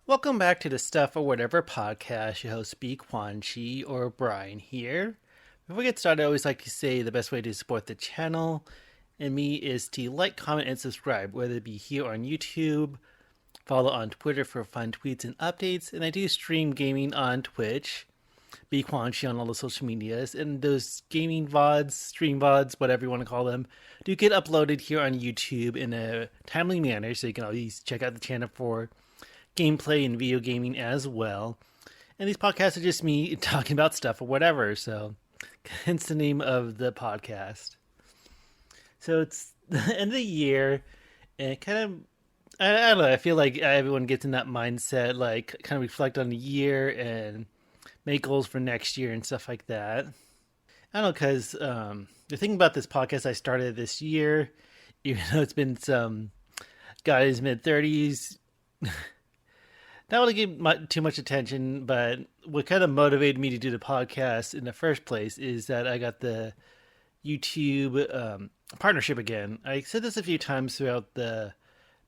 Welcome back to the Stuff or Whatever podcast. Your host, B. Quan Chi or Brian here. Before we get started, I always like to say the best way to support the channel and me is to like, comment, and subscribe, whether it be here on YouTube, follow on Twitter for fun tweets and updates, and I do stream gaming on Twitch, B. Quan Chi on all the social medias, and those gaming VODs, stream VODs, whatever you want to call them, do get uploaded here on YouTube in a timely manner, so you can always check out the channel for gameplay and video gaming as well. And these podcasts are just me talking about stuff or whatever, so hence the name of the podcast. So it's the end of the year, and it kind of, I don't know, I feel like everyone gets in that mindset, like kind of reflect on the year and make goals for next year and stuff like that. I don't know, because the thing about this podcast I started this year, even though it's been some guy in his mid-30s, not really give too much attention, but what kind of motivated me to do the podcast in the first place is that I got the YouTube partnership again. I said this a few times throughout the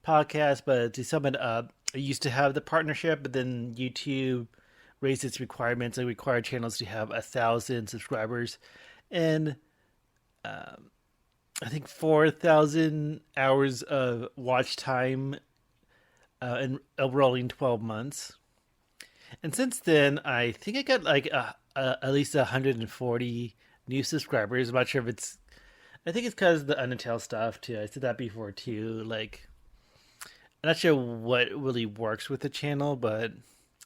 podcast, but to sum it up, I used to have the partnership, but then YouTube raised its requirements. It required channels to have 1,000 subscribers and I think 4,000 hours of watch time in a rolling 12 months. And since then, I think I got like at least 140 new subscribers. I'm not sure if it's, I think it's because of the Untitled stuff too. I said that before too. Like, I'm not sure what really works with the channel, but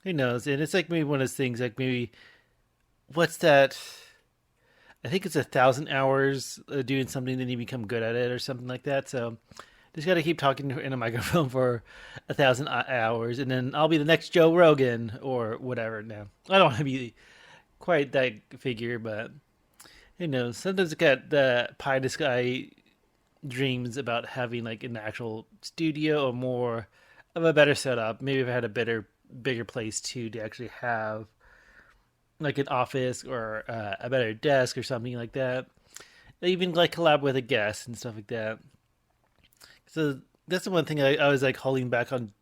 who knows? And it's like maybe one of those things, like maybe, what's that? I think it's 1,000 hours doing something, then you become good at it or something like that. So just got to keep talking in a microphone for 1,000 hours, and then I'll be the next Joe Rogan or whatever. Now, I don't want to be quite that figure, but who knows? Sometimes I get the pie in the sky dreams about having like an actual studio or more of a better setup. Maybe if I had a bigger place too to actually have like an office or a better desk or something like that. Even like collab with a guest and stuff like that. So that's the one thing I was like holding back on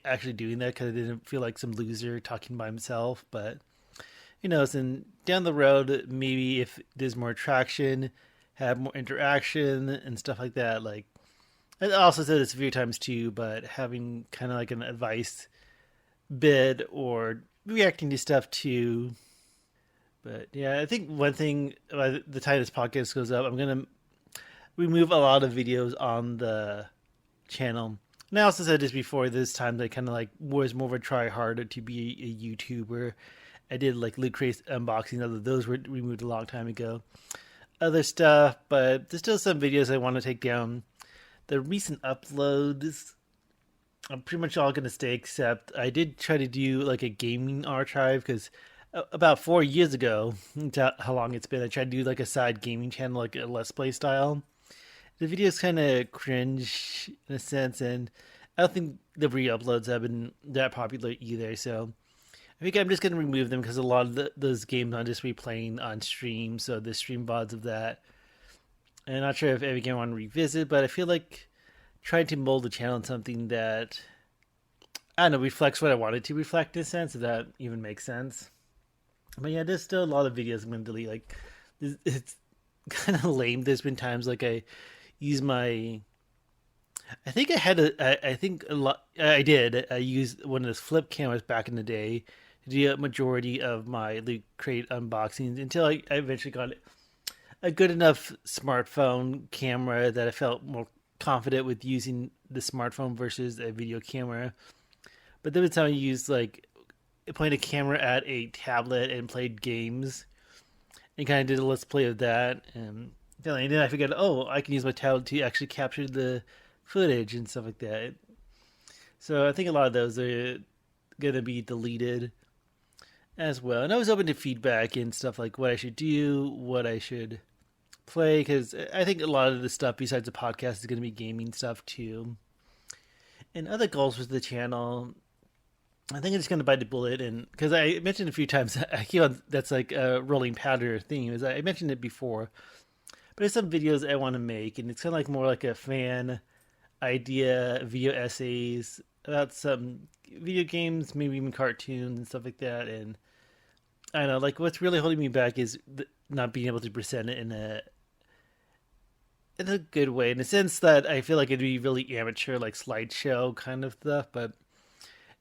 actually doing that because I didn't feel like some loser talking by himself. But you know, and down the road, maybe if there's more traction, have more interaction and stuff like that. Like I also said this a few times too, but having kind of like an advice bid or reacting to stuff too. But yeah, I think one thing by the time this podcast goes up, I'm gonna remove a lot of videos on the channel. And I also said this before, this time that kind of like was more of a try harder to be a YouTuber. I did like Loot Crate unboxing, although those were removed a long time ago. Other stuff, but there's still some videos I want to take down. The recent uploads, I'm pretty much all going to stay, except I did try to do like a gaming archive because about 4 years ago, how long it's been, I tried to do like a side gaming channel, like a Let's Play style. The videos kind of cringe in a sense, and I don't think the re-uploads have been that popular either. So I think I'm just going to remove them because a lot of those games I'm just replaying on stream, so the stream VODs of that. And I'm not sure if every game I want to revisit, but I feel like trying to mold the channel in something that, I don't know, reflects what I wanted to reflect in a sense, if that even makes sense. But yeah, there's still a lot of videos I'm going to delete. Like, it's kind of lame. There's been times like I use my, I think I had I think a lot, I did. I used one of those flip cameras back in the day to do a majority of my Loot Crate unboxings until I eventually got a good enough smartphone camera that I felt more confident with using the smartphone versus a video camera. But there was time I used like pointed a camera at a tablet and played games and kind of did a let's play of that. And then I figured, oh, I can use my tablet to actually capture the footage and stuff like that. So I think a lot of those are going to be deleted as well. And I was open to feedback and stuff like what I should do, what I should play, because I think a lot of the stuff besides the podcast is going to be gaming stuff too. And other goals for the channel, I think I'm just going to bite the bullet, and because I mentioned a few times, I keep on, that's like a rolling pattern theme. Is I mentioned it before, but there's some videos I want to make, and it's kind of like more like a fan idea, video essays about some video games, maybe even cartoons and stuff like that. And I don't know, like what's really holding me back is not being able to present it in a good way, in the sense that I feel like it'd be really amateur, like slideshow kind of stuff. But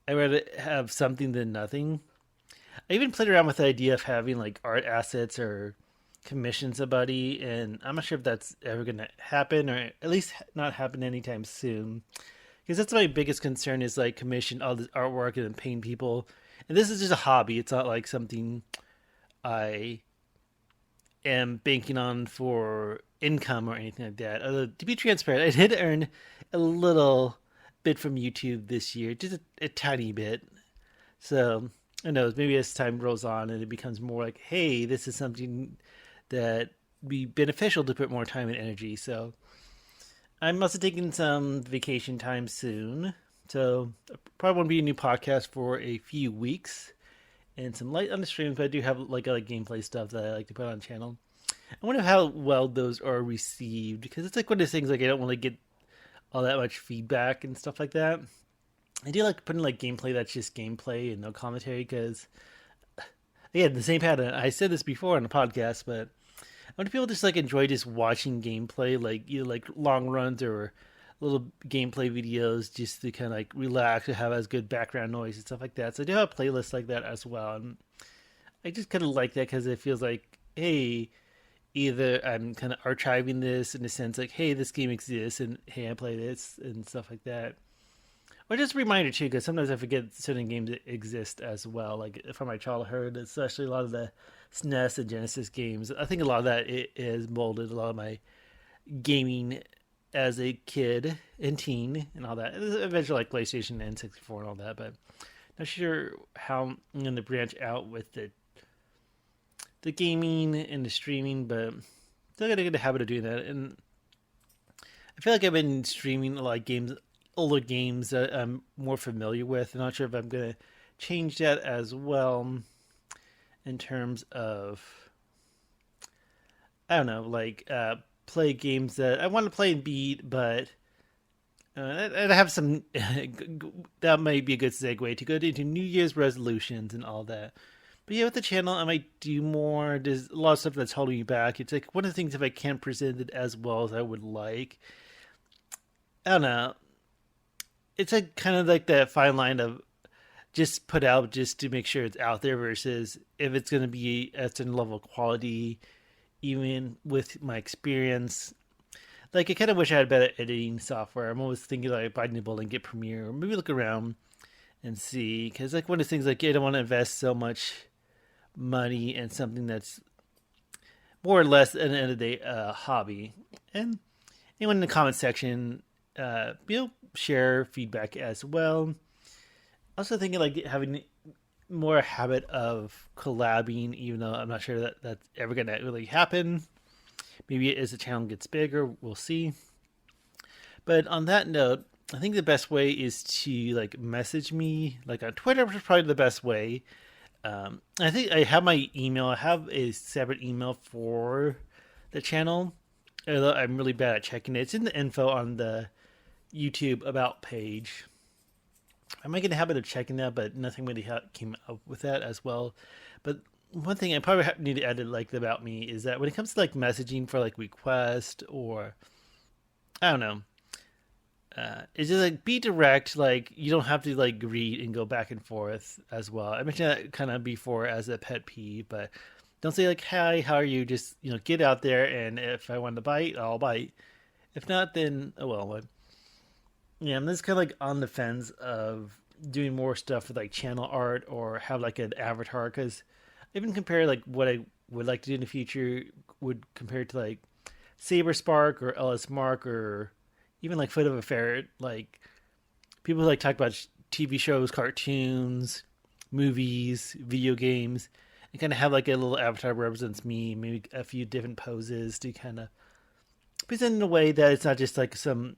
I'd rather have something than nothing. I even played around with the idea of having like art assets or commission somebody, and I'm not sure if that's ever going to happen, or at least not happen anytime soon. Because that's my biggest concern is like commission all this artwork and then paying people. And this is just a hobby. It's not like something I am banking on for income or anything like that. Although, to be transparent, I did earn a little bit from YouTube this year, just a tiny bit. So, who knows, maybe as time rolls on and it becomes more like, hey, this is something that be beneficial to put more time and energy. So, I'm also taking some vacation time soon. So, probably won't be a new podcast for a few weeks and some light on the streams, but I do have like other gameplay stuff that I like to put on the channel. I wonder how well those are received, because it's like one of those things like I don't want to get all that much feedback and stuff like that. I do like putting like gameplay that's just gameplay and no commentary, because again, the same pattern. I said this before on the podcast, but I want people just like enjoy just watching gameplay, like either like long runs or little gameplay videos, just to kind of like relax or have as good background noise and stuff like that. So I do have playlists like that as well, and I just kind of like that because it feels like, hey, either I'm kind of archiving this in the sense like, hey, this game exists, and hey, I play this and stuff like that. Or just a reminder too, because sometimes I forget certain games that exist as well, like from my childhood, especially a lot of the SNES and Genesis games. I think a lot of that is molded a lot of my gaming as a kid and teen and all that. Eventually, like PlayStation and 64 and all that, but not sure how I'm going to branch out with the gaming and the streaming, but still got to get the habit of doing that. And I feel like I've been streaming a lot of games, older games that I'm more familiar with. I'm not sure if I'm going to change that as well in terms of, I don't know, like play games that I want to play and beat, but I have some, that might be a good segue to go into New Year's resolutions and all that. But yeah, with the channel, I might do more. There's a lot of stuff that's holding me back. It's like one of the things if I can't present it as well as I would like. I don't know. It's like kind of like that fine line of just put out just to make sure it's out there versus if it's going to be at a certain level of quality, even with my experience. Like I kind of wish I had better editing software. I'm always thinking like bite the bullet and get Premiere, or maybe look around and see, because like one of the things like I don't want to invest so much money in something that's more or less at the end of the day a hobby. And anyone in the comment section, share feedback as well. Also thinking like having more a habit of collabing, even though I'm not sure that that's ever going to really happen. Maybe as the channel gets bigger, we'll see. But on that note, I think the best way is to like message me, like on Twitter, which is probably the best way. I think I have my email. I have a separate email for the channel, although I'm really bad at checking it. It's in the info on the YouTube about page. I might get a habit of checking that, but nothing really came up with that as well. But one thing I probably need to add to like the about me is that when it comes to like messaging for like request or I don't know, it's just like be direct. Like you don't have to like read and go back and forth as well. I mentioned that kind of before as a pet peeve, but don't say like, "Hi, how are you?" Just get out there, and if I want to bite, I'll bite. If not, then oh well. But yeah, I'm just kind of like on the fence of doing more stuff with like channel art or have like an avatar, because even compare like what I would like to do in the future would compare to like Saber Spark or LS Mark or even like Foot of a Ferret. Like people like talk about TV shows, cartoons, movies, video games, and kind of have like a little avatar that represents me, maybe a few different poses to kind of present in a way that it's not just like some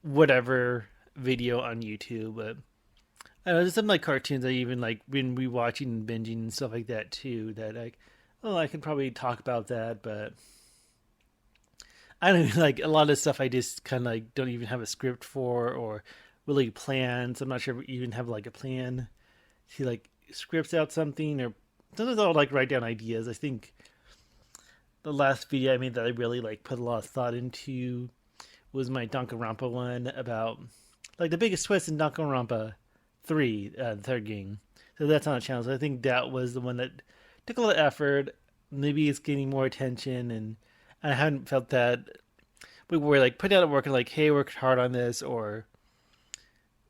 whatever video on YouTube. But I know there's some like cartoons I even like been rewatching and binging and stuff like that too. That like, oh, I can probably talk about that, but I don't even, like a lot of stuff I just kind of like don't even have a script for, or really plans. I'm not sure if we even have like a plan. He like scripts out something, or sometimes I'll like write down ideas. I think the last video I made that I really like put a lot of thought into was my Danganronpa one about like the biggest twist in Danganronpa 3, the third game. So that's on the channel. So I think that was the one that took a lot of effort. Maybe it's getting more attention, and I haven't felt that we were like put out of work and like, hey, worked hard on this, or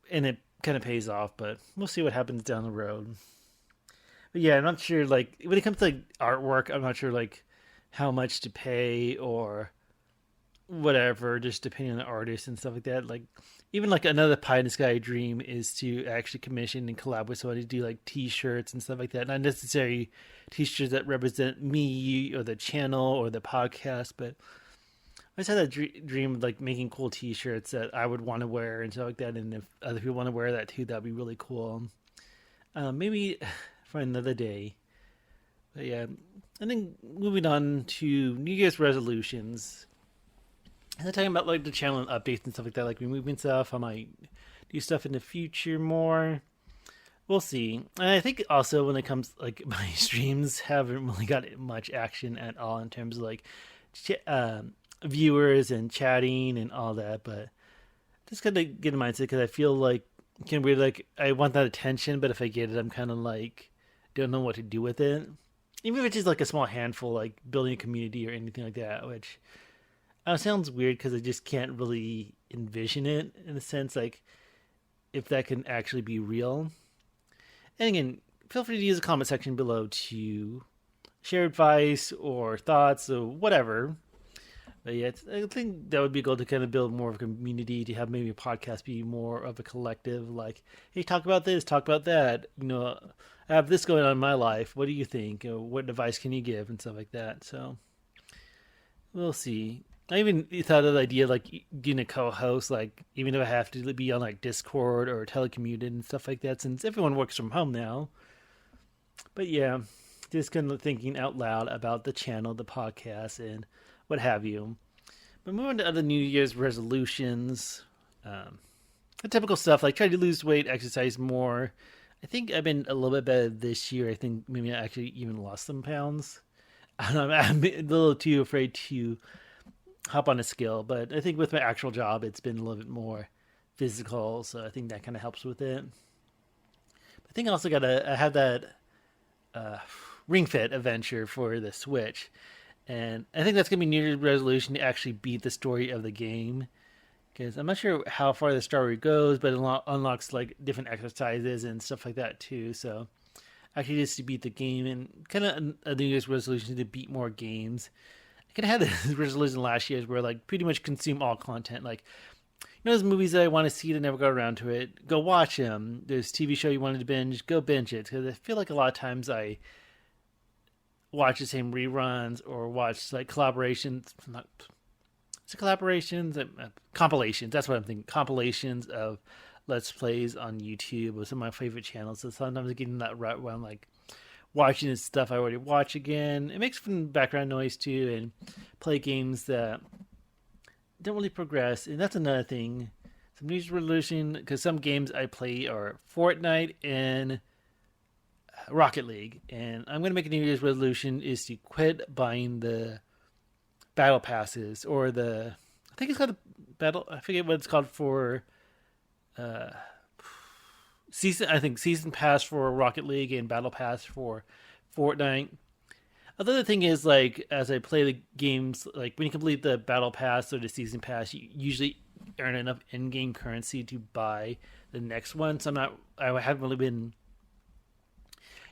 and it kind of pays off. But we'll see what happens down the road. But yeah, I'm not sure. Like when it comes to like artwork, I'm not sure like how much to pay or whatever, just depending on the artist and stuff like that. Like even like another pie in the sky dream is to actually commission and collab with somebody to do like t-shirts and stuff like that. Not necessarily t-shirts that represent me or the channel or the podcast, but I just had that dream of like making cool t-shirts that I would want to wear and stuff like that. And if other people want to wear that too, that'd be really cool. Maybe for another day. But yeah, and then moving on to New Year's resolutions. And talking about like the channel and updates and stuff like that, like removing stuff. I might do stuff in the future more. We'll see. And I think also when it comes like my streams haven't really got much action at all in terms of like viewers and chatting and all that. But just gotta get in mindset because I feel like can be like I want that attention, but if I get it, I'm kind of like don't know what to do with it. Even if it's just like a small handful, like building a community or anything like that, which sounds weird because I just can't really envision it in a sense, like if that can actually be real. And again, feel free to use the comment section below to share advice or thoughts or whatever. But yeah, I think that would be a goal to kind of build more of a community, to have maybe a podcast be more of a collective, like, hey, talk about this, talk about that. You know, I have this going on in my life. What do you think? What advice can you give? And stuff like that. So we'll see. I even thought of the idea of like getting a co-host, like even if I have to be on like Discord or telecommuted and stuff like that, since everyone works from home now. But yeah, just kind of thinking out loud about the channel, the podcast, and what have you. But moving to other New Year's resolutions, the typical stuff like try to lose weight, exercise more. I think I've been a little bit better this year. I think maybe I actually even lost some pounds. I don't know, I'm a little too afraid to hop on a scale, but I think with my actual job, it's been a little bit more physical, so I think that kind of helps with it. I think I also I have that Ring Fit adventure for the Switch, and I think that's gonna be New Year's resolution to actually beat the story of the game, because I'm not sure how far the story goes, but it unlocks like different exercises and stuff like that too. So actually, just to beat the game, and kind of a New Year's resolution to beat more games. I had this resolution last year where like pretty much consume all content. Like, you know, those movies that I want to see that never got around to it, go watch them. There's TV show you wanted to binge, go binge it. Because I feel like a lot of times I watch the same reruns or watch like collaborations. Compilations. That's what I'm thinking. Compilations of Let's Plays on YouTube with some of my favorite channels. So sometimes I get in that rut where I'm like, watching this stuff I already watch again. It makes fun background noise too, and play games that don't really progress. And that's another thing. Some New Year's resolution, because some games I play are Fortnite and Rocket League, and I'm going to make a New Year's resolution is to quit buying the battle passes or I think it's called the battle. I forget what it's called for. Season pass for Rocket League and battle pass for Fortnite. Other thing is like as I play the games, like when you complete the battle pass or the season pass, you usually earn enough in-game currency to buy the next one. So I haven't really been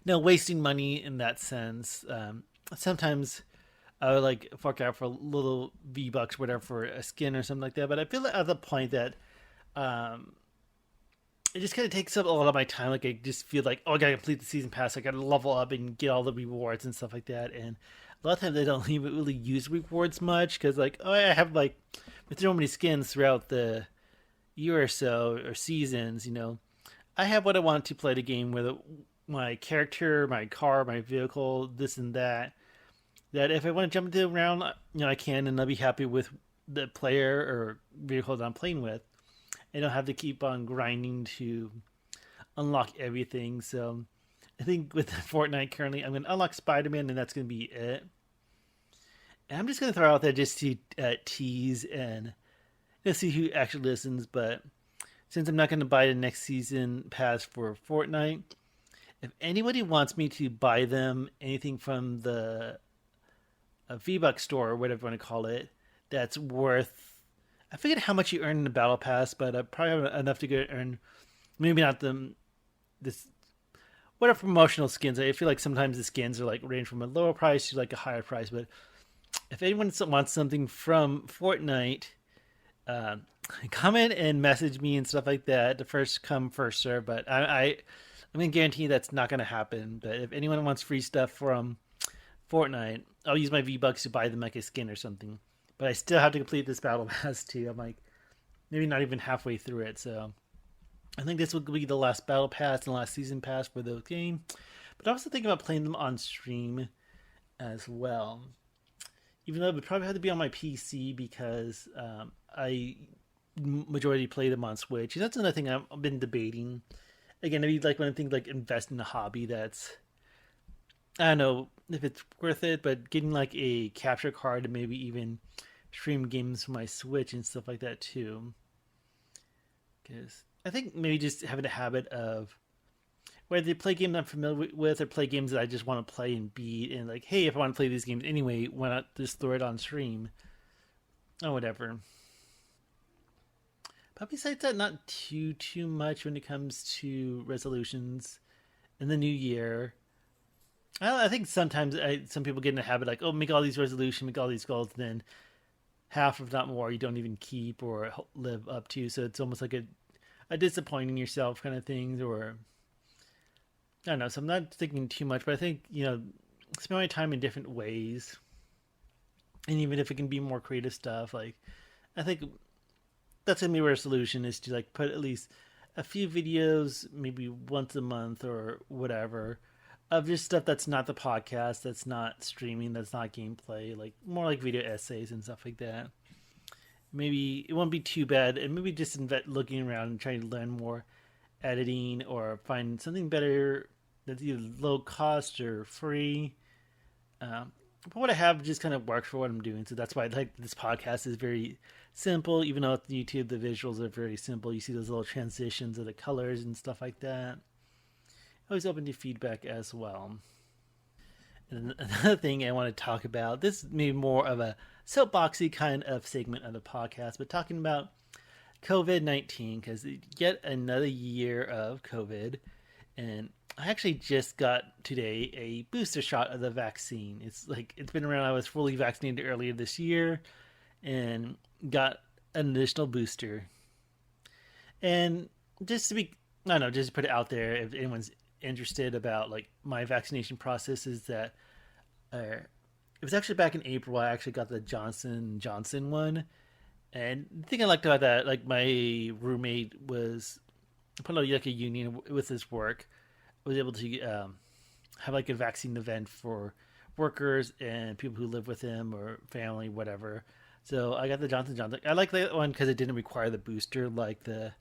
wasting money in that sense. Sometimes I would like fork out for little V-Bucks, whatever, for a skin or something like that. But I feel like at the point that it just kind of takes up a lot of my time. Like I just feel like, oh, I gotta complete the season pass. I gotta level up and get all the rewards and stuff like that. And a lot of times I don't even really use rewards much because, like, oh, I have like with so many skins throughout the year or so or seasons. You know, I have what I want to play the game with my character, my car, my vehicle, this and that. That if I want to jump into a round, I can, and I'll be happy with the player or vehicle that I'm playing with. I don't have to keep on grinding to unlock everything. So I think with Fortnite currently, I'm going to unlock Spider Man, and that's going to be it. And I'm just going to throw out there just to tease and see who actually listens. But since I'm not going to buy the next season pass for Fortnite, if anybody wants me to buy them anything from the V-Bucks store or whatever you want to call it, that's worth. I forget how much you earn in the battle pass, but probably enough to get earn. Maybe not this whatever promotional skins. I feel like sometimes the skins are like range from a lower price to like a higher price. But if anyone wants something from Fortnite, uh, comment and message me and stuff like that. The first come, first serve. But I'm gonna guarantee that's not gonna happen. But if anyone wants free stuff from Fortnite, I'll use my V-Bucks to buy them like a skin or something. But I still have to complete this battle pass too. I'm like maybe not even halfway through it, so I think this will be the last battle pass and the last season pass for the game. But I also think about playing them on stream as well. Even though it would probably have to be on my PC because I majority play them on Switch. And that's another thing I've been debating. Again, maybe like when I think like invest in a hobby that's I don't know if it's worth it, but getting like a capture card and maybe even stream games from my Switch and stuff like that too. Because I think maybe just having a habit of whether they play games I'm familiar with or play games that I just want to play and beat, and like, hey, if I want to play these games anyway, why not just throw it on stream or whatever. But besides that, not too much when it comes to resolutions in the new year. I think sometimes some people get in a habit like, oh, make all these resolutions, make all these goals, and then half, if not more, you don't even keep or live up to. So it's almost like a disappointing yourself kind of thing, or I don't know. So I'm not thinking too much, but I think spend my time in different ways, and even if it can be more creative stuff, like I think that's gonna be a solution is to like put at least a few videos, maybe once a month or whatever, of just stuff that's not the podcast, that's not streaming, that's not gameplay, like more like video essays and stuff like that. Maybe it won't be too bad, and maybe just looking around and trying to learn more editing or find something better that's either low cost or free. But what I have just kind of works for what I'm doing, so that's why like this podcast is very simple. Even though with YouTube the visuals are very simple, you see those little transitions of the colors and stuff like that. Always open to feedback as well. And another thing I want to talk about, this may be more of a soapboxy kind of segment of the podcast, but talking about COVID-19, because yet another year of COVID, and I actually just got today a booster shot of the vaccine. It's been around. I was fully vaccinated earlier this year, and got an additional booster. And just to be, I don't know, just to put it out there, if anyone's interested about like my vaccination process, is that it was actually back in April. I actually got the Johnson one, and the thing I liked about that, like my roommate was put out like a union with his work, was able to have like a vaccine event for workers and people who live with him or family, whatever. So I got the Johnson. I like that one because it didn't require the booster like the.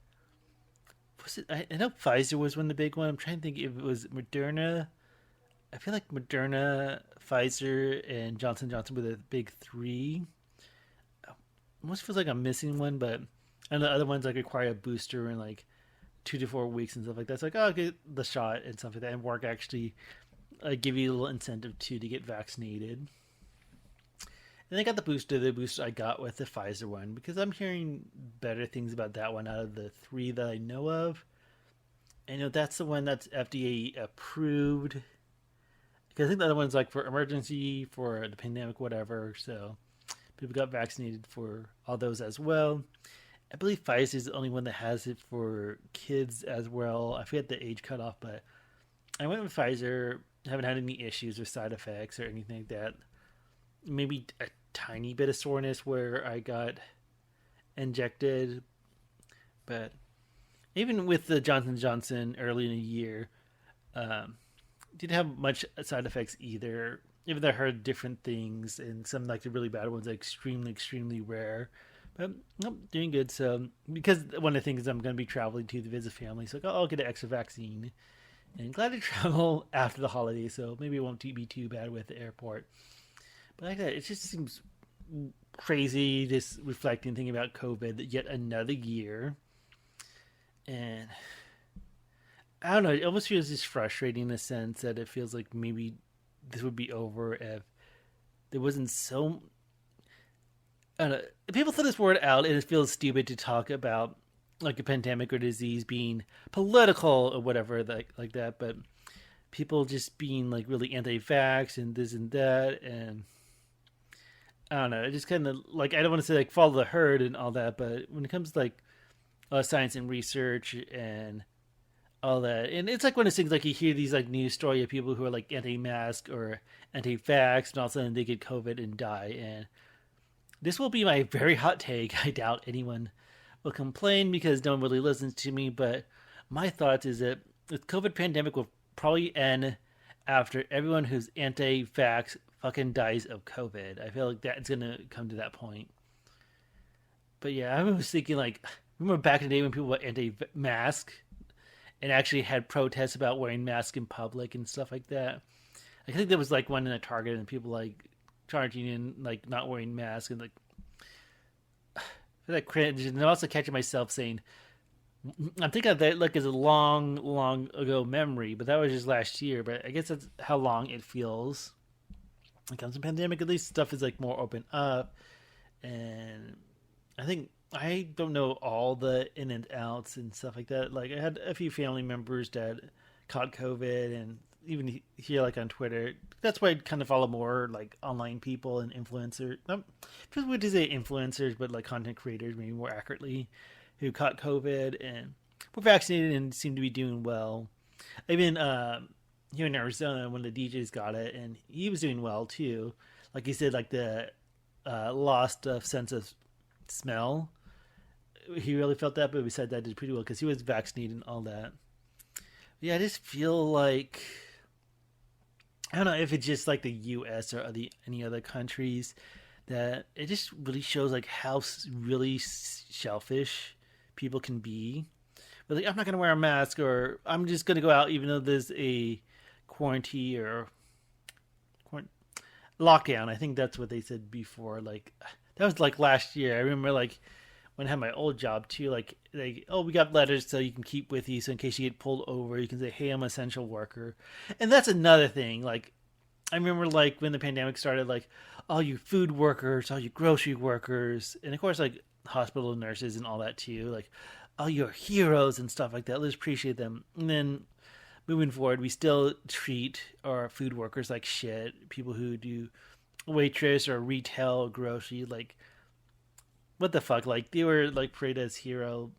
Was it? I know Pfizer was one of the big one. I'm trying to think if it was Moderna. I feel like Moderna, Pfizer, and Johnson were the big three. Almost feels like I'm missing one, but and the other ones like require a booster in like 2 to 4 weeks and stuff like that. It's like, oh, I'll get the shot and stuff like that. And work actually give you a little incentive too to get vaccinated. And I got the booster I got with the Pfizer one because I'm hearing better things about that one out of the three that I know of. And that's the one that's FDA approved. Because I think the other one's like for emergency, for the pandemic, whatever. So people got vaccinated for all those as well. I believe Pfizer is the only one that has it for kids as well. I forget the age cutoff, but I went with Pfizer. Haven't had any issues or side effects or anything like that. Maybe a tiny bit of soreness where I got injected, but even with the Johnson early in the year, didn't have much side effects either. Even though I heard different things, and some like the really bad ones, are extremely rare. But nope, doing good. So because one of the things I'm going to be traveling to visit family, so I'll get an extra vaccine. And glad to travel after the holidays, so maybe it won't be too bad with the airport. But like that, it just seems crazy just reflecting, thinking about COVID yet another year. And I don't know, it almost feels just frustrating in a sense that it feels like maybe this would be over if there wasn't so. I don't know. People throw this word out, and it feels stupid to talk about like a pandemic or disease being political or whatever like that. But people just being like really anti-vax and this and that, and I don't know. It just kind of like I don't want to say like follow the herd and all that, but when it comes to like science and research and all that, and it's like one of those things like you hear these like news story of people who are like anti-mask or anti-vax, and all of a sudden they get COVID and die. And this will be my very hot take. I doubt anyone will complain because no one really listens to me. But my thoughts is that the COVID pandemic will probably end after everyone who's anti-vax fucking dies of COVID. I feel like that's gonna come to that point. But yeah, I was thinking like, remember back in the day when people were anti-mask and actually had protests about wearing masks in public and stuff like that. I think there was like one in a Target and people like charging in like not wearing masks and like that cringe. And I'm also catching myself saying, I'm thinking of that like as a long, long ago memory, but that was just last year. But I guess that's how long it feels. When it comes to pandemic, at least stuff is like more open up, and I think I don't know all the in and outs and stuff like that. Like I had a few family members that caught COVID, and even here, like on Twitter, that's why I kind of follow more like online people and influencers. Not just would say influencers, but like content creators, maybe more accurately, who caught COVID and were vaccinated and seem to be doing well. I've been here in Arizona, one of the DJs got it, and he was doing well too. Like he said, like the lost sense of smell. He really felt that, but we said that did pretty well because he was vaccinated and all that. But yeah, I just feel like I don't know if it's just like the U.S. or any other countries that it just really shows like how really selfish people can be. But like, I'm not gonna wear a mask, or I'm just gonna go out even though there's a quarantine or lockdown. I think that's what they said before. Like that was like last year. I remember like when I had my old job too. Like we got letters so you can keep with you, so in case you get pulled over, you can say, "Hey, I'm an essential worker." And that's another thing. Like I remember like when the pandemic started, like all you food workers, all you grocery workers, and of course like hospital nurses and all that too. Like all your heroes and stuff like that. Let's appreciate them. And then moving forward, we still treat our food workers like shit. People who do waitress or retail or grocery, like what the fuck? Like they were like prayed as hero,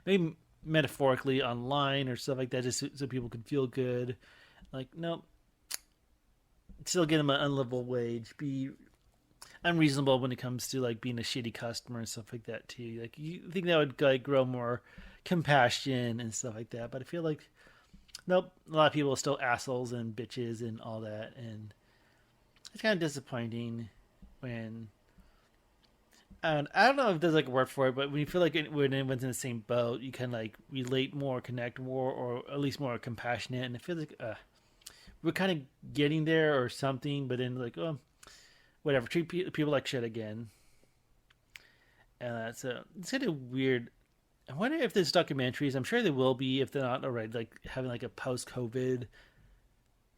maybe metaphorically online or stuff like that, just so people could feel good. Like nope, still get them an unlivable wage. Be unreasonable when it comes to like being a shitty customer and stuff like that too. Like you think that would like grow more compassion and stuff like that, but I feel like nope, a lot of people are still assholes and bitches and all that, and it's kind of disappointing when I don't know if there's like a word for it, but when you feel like when everyone's in the same boat, you can like relate more, connect more, or at least more compassionate, and it feels like we're kind of getting there or something, but then like whatever, treat people like shit again, and so it's kind of weird. I wonder if there's documentaries. I'm sure there will be if they're not already. Like having like a post-COVID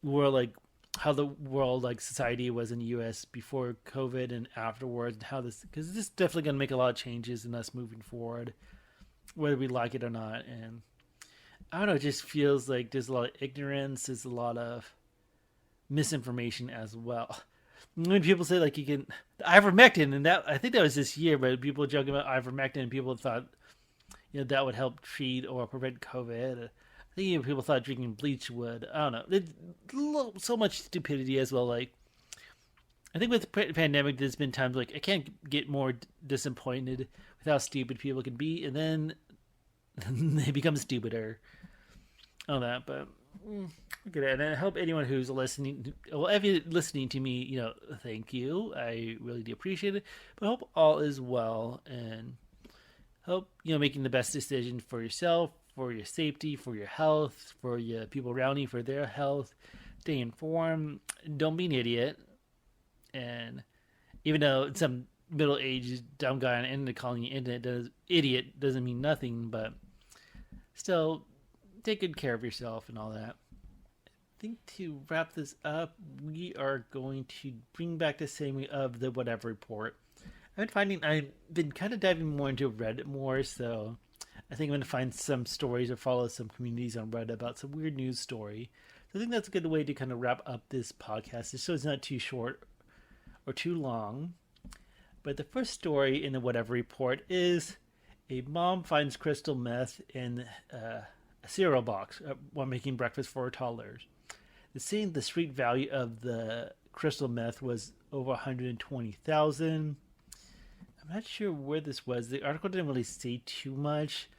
world, like how the world, like society was in the U.S. before COVID and afterwards, and how this because this is definitely going to make a lot of changes in us moving forward, whether we like it or not. And I don't know. It just feels like there's a lot of ignorance. There's a lot of misinformation as well. When people say like you can ivermectin, and that I think that was this year, but people joking about ivermectin, and people thought that would help treat or prevent COVID. I think people thought drinking bleach would. I don't know. There's so much stupidity as well. Like, I think with the pandemic, there's been times like I can't get more disappointed with how stupid people can be, and then they become stupider. on that, but look at it. And I hope anyone who's listening, well, if you're listening to me, thank you. I really do appreciate it. But I hope all is well, and hope making the best decision for yourself, for your safety, for your health, for your people around you, for their health. Stay informed. Don't be an idiot. And even though some middle-aged dumb guy on the internet calling you idiot doesn't mean nothing, but still take good care of yourself and all that. I think to wrap this up, we are going to bring back the summary of the whatever report. I've been kind of diving more into Reddit more, so I think I'm going to find some stories or follow some communities on Reddit about some weird news story. So I think that's a good way to kind of wrap up this podcast, just so it's not too short or too long. But the first story in the whatever report is a mom finds crystal meth in a cereal box while making breakfast for her toddlers. Saying the street value of the crystal meth was over $120,000. I'm not sure where this was. The article didn't really say too much.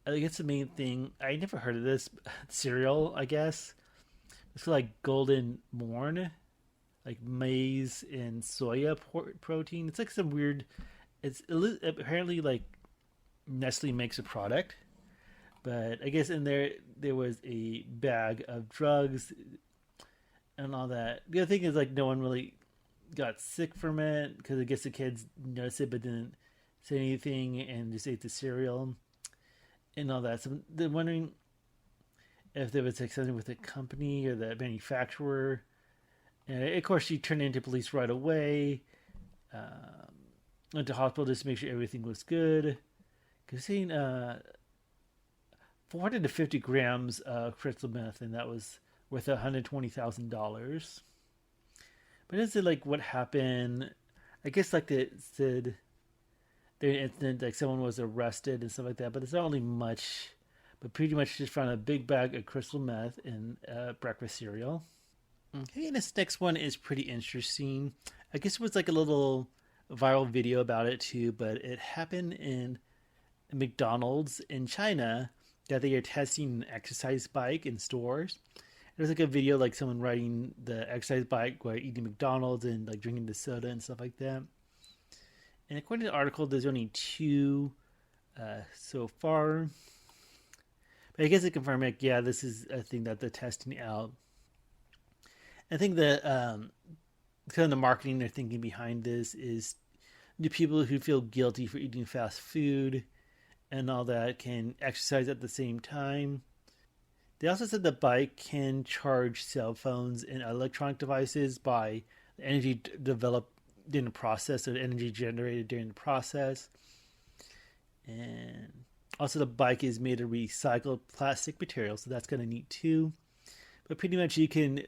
I guess the main thing, I never heard of this cereal, I guess. It's like golden morn, like maize and soya protein. It's like some weird, it's apparently like Nestle makes a product. But I guess in there was a bag of drugs and all that. The other thing is like no one really got sick from it because I guess the kids noticed it but didn't say anything and just ate the cereal and all that. So they're wondering if there was like something with the company or the manufacturer. And of course, she turned into police right away. Went to hospital just to make sure everything was good. Because saying 450 grams of crystal meth, and that was worth $120,000. But is it like what happened? I guess like they said, there incident like someone was arrested and stuff like that. But it's not really much. But pretty much just found a big bag of crystal meth in breakfast cereal. Okay, and this next one is pretty interesting. I guess it was like a little viral video about it too, but it happened in McDonald's in China that they are testing an exercise bike in stores. There's like a video like someone riding the exercise bike while eating McDonald's and like drinking the soda and stuff like that. And according to the article, there's only 2 so far. But I guess it confirmed like, yeah, this is a thing that they're testing out. I think that kind of the marketing they're thinking behind this is the people who feel guilty for eating fast food and all that can exercise at the same time. They also said the bike can charge cell phones and electronic devices by the energy developed in the process, or the energy generated during the process. And also the bike is made of recycled plastic material, so that's kind of neat too. But pretty much you can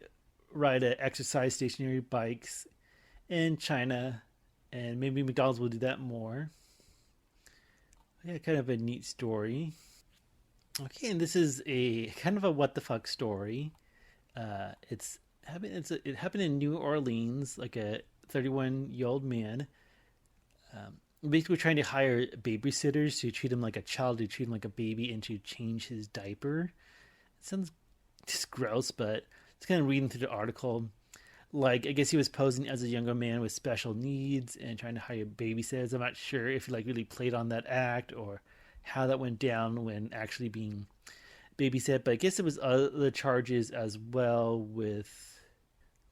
ride an exercise stationary bikes in China, and maybe McDonald's will do that more. Yeah, kind of a neat story. Okay, and this is a kind of a what the fuck story. It happened in New Orleans, like a 31-year-old man basically trying to hire babysitters to treat him like a child, to treat him like a baby, and to change his diaper. It sounds just gross, but it's kind of reading through the article. Like, I guess he was posing as a younger man with special needs and trying to hire babysitters. I'm not sure if he like really played on that act or how that went down when actually being babysit. But I guess it was other charges as well with,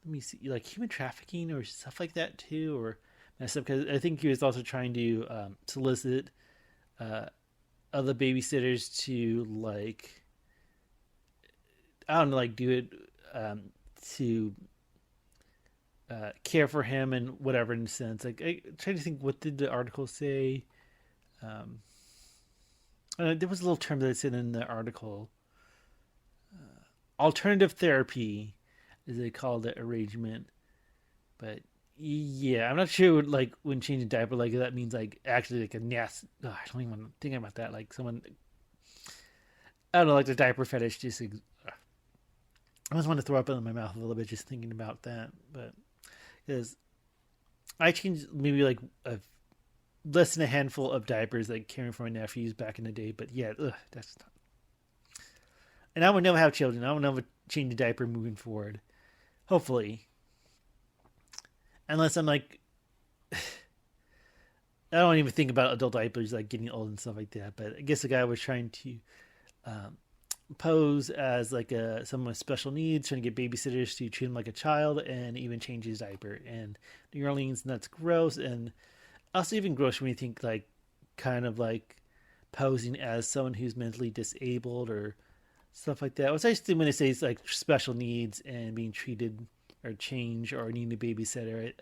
let me see, like human trafficking or stuff like that too, or messed up, because I think he was also trying to solicit other babysitters to like, I don't know, like do it to care for him and whatever, in a sense. Like, I trying to think, what did the article say? There was a little term that I said in the article. Alternative therapy, as they called it, arrangement. But yeah, I'm not sure. Like when changing diaper, like that means like actually like a nasty. I don't even want to think about that. Like someone, I don't know, like the diaper fetish. Just I almost want to throw up in my mouth a little bit just thinking about that. But because I changed maybe like less than a handful of diapers, like caring for my nephews back in the day. But yeah, that's not. And I would never have children. I would never change a diaper moving forward. Hopefully. Unless I'm like, I don't even think about adult diapers like getting old and stuff like that. But I guess the guy was trying to um, pose as like someone with special needs, trying to get babysitters to treat him like a child and even change his diaper. And New Orleans, and that's gross. And also even gross when you think like kind of like posing as someone who's mentally disabled or stuff like that. What's I when they say it's like special needs and being treated or change or needing a babysitter.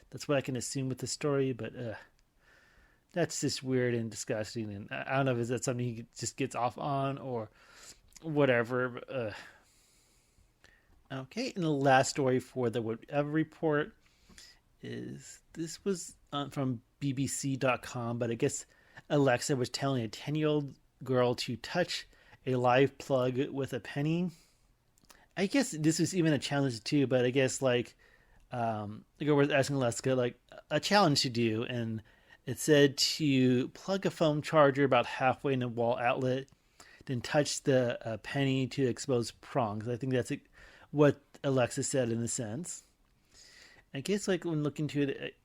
That's what I can assume with the story, but that's just weird and disgusting. And I don't know if that something he just gets off on or whatever. But, okay, and the last story for the Whatever Report is this was from BBC.com, but I guess Alexa was telling a 10-year-old girl to touch a live plug with a penny. I guess this was even a challenge too, but I guess like the girl was asking Alexa like a challenge to do, and it said to plug a phone charger about halfway in a wall outlet, then touch the penny to expose prongs. I think that's what Alexa said in a sense. I guess like when looking to it,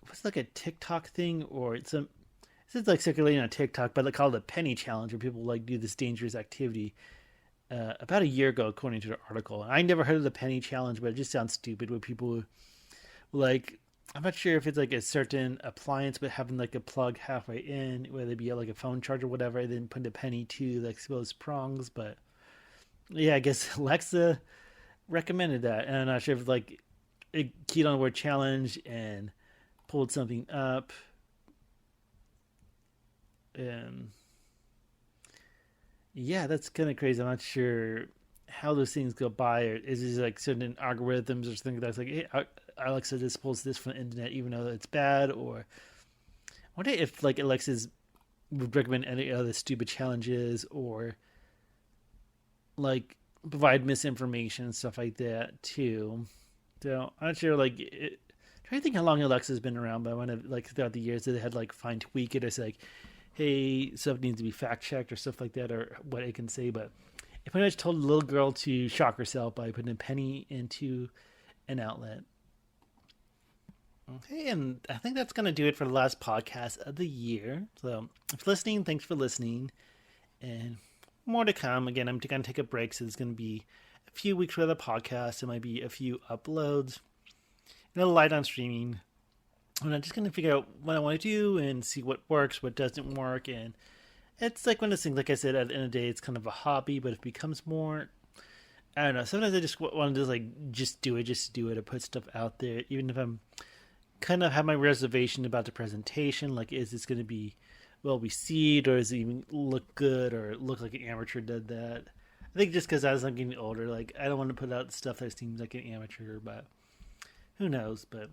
was like a TikTok thing or it's a it's like circulating on TikTok, but they call it a penny challenge, where people like do this dangerous activity. About a year ago, according to the article, and I never heard of the penny challenge, but it just sounds stupid. Where people like, I'm not sure if it's like a certain appliance, but having like a plug halfway in, whether it be like a phone charger or whatever, and then put a penny to the exposed prongs. But yeah, I guess Alexa recommended that, and I'm not sure if like it keyed on the word challenge and pulled something up. And yeah, that's kind of crazy. I'm not sure how those things go by, or is it like certain algorithms or something that's like, hey, Alexa just pulls this from the internet, even though it's bad. Or I wonder if like Alexa's would recommend any other stupid challenges or like provide misinformation and stuff like that too. So I'm not sure. Like, trying to think how long Alexa's been around, but I want to like throughout the years that they had like fine tweak it. It's like, hey, stuff needs to be fact checked or stuff like that, or what it can say. But it pretty much told a little girl to shock herself by putting a penny into an outlet. Okay, and I think that's going to do it for the last podcast of the year. So if you're listening, thanks for listening. And more to come. Again, I'm going to take a break, so it's going to be a few weeks worth of podcast. It might be a few uploads. And a light on streaming. And I'm just going to figure out what I want to do and see what works, what doesn't work. And it's like one of those things, like I said, at the end of the day, it's kind of a hobby, but it becomes more, I don't know. Sometimes I just want to just like, just do it, or put stuff out there. Even if I'm kind of have my reservation about the presentation, like, is this going to be well received, or does it even look good, or look like an amateur did that? I think just because as I'm getting older, like, I don't want to put out stuff that seems like an amateur, but who knows. But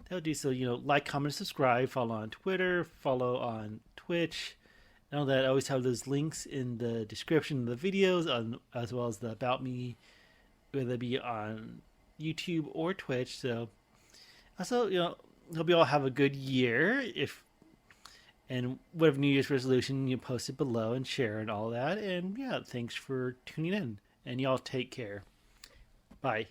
that'll do. So, like, comment, subscribe, follow on Twitter, follow on Twitch. Know that I always have those links in the description of the videos, as well as the About Me, whether it be on YouTube or Twitch. So, also, hope you all have a good year. And whatever New Year's resolution, you post it below and share and all that. And yeah, thanks for tuning in. And y'all take care. Bye.